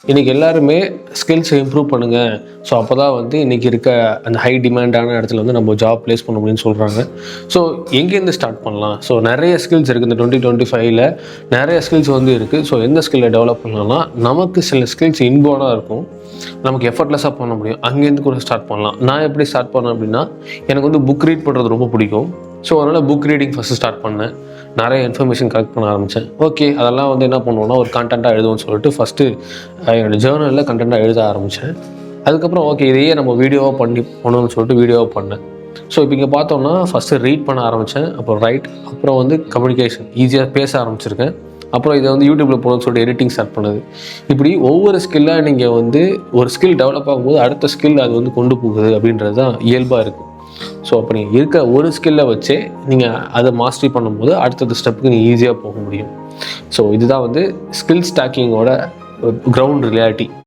இன்றைக்கி எல்லாருமே ஸ்கில்ஸை இம்ப்ரூவ் பண்ணுங்கள். ஸோ அப்போ தான் வந்து இன்றைக்கி இருக்க அந்த ஹை டிமாண்டான இடத்துல வந்து நம்ம ஜாப் ப்ளேஸ் பண்ண முடியும்னு சொல்கிறாங்க. ஸோ எங்கேருந்து ஸ்டார்ட் பண்ணலாம்? ஸோ நிறைய ஸ்கில்ஸ் இருக்குது. இந்த 2025ல் நிறைய ஸ்கில்ஸ் வந்து இருக்குது. ஸோ எந்த ஸ்கில்லை டெவலப் பண்ணலாம்னா, நமக்கு சில ஸ்கில்ஸ் இன்பார்னாக இருக்கும், நமக்கு எஃபர்ட்லெஸ்ஸாக பண்ண முடியும். அங்கேருந்து கூட ஸ்டார்ட் பண்ணலாம். நான் எப்படி ஸ்டார்ட் பண்ணேன் அப்படின்னா, எனக்கு வந்து புக் ரீட் பண்ணுறது ரொம்ப பிடிக்கும். ஸோ அதனால் புக் ரீடிங் ஃபஸ்ட்டு ஸ்டார்ட் பண்ணேன். நிறைய இன்ஃபர்மேஷன் கலெக்ட் பண்ண ஆரம்பித்தேன். ஓகே, அதெல்லாம் வந்து என்ன பண்ணுவோன்னா, ஒரு கண்டென்ட்டாக எழுதுவோம்னு சொல்லிட்டு ஃபஸ்ட்டு என்னோடய ஜேர்னலில் கண்டென்ட்டாக எழுத ஆரம்பித்தேன். அதுக்கப்புறம் ஓகே, இதையே நம்ம வீடியோவாக பண்ணணும்னு சொல்லிட்டு வீடியோவாக பண்ணேன். ஸோ இப்போ இங்கே பார்த்தோம்னா, ஃபஸ்ட்டு ரீட் பண்ண ஆரம்பித்தேன், அப்புறம் ரைட், அப்புறம் வந்து கம்யூனிகேஷன், ஈஸியாக பேச ஆரம்பிச்சிருக்கேன். அப்புறம் இதை வந்து யூடியூப்பில் போகணும்னு சொல்லிட்டு எடிட்டிங் ஸ்டார்ட் பண்ணுது. இப்படி ஒவ்வொரு ஸ்கில்லாக நீங்கள் வந்து ஒரு ஸ்கில் டெவலப் ஆகும்போது அடுத்த ஸ்கில் அது வந்து கொண்டு போகுது அப்படின்றது தான் இயல்பாக இருக்குது. ஸோ அப்போ நீங்கள் இருக்க ஒரு ஸ்கில்லை வச்சே நீங்கள் அதை மாஸ்டரி பண்ணும்போது அடுத்தடுத்த ஸ்டெப்புக்கு நீங்கள் ஈஸியாக போக முடியும். ஸோ இதுதான் வந்து ஸ்கில் ஸ்டாக்கிங்கோட கிரவுண்ட் ரியாலிட்டி.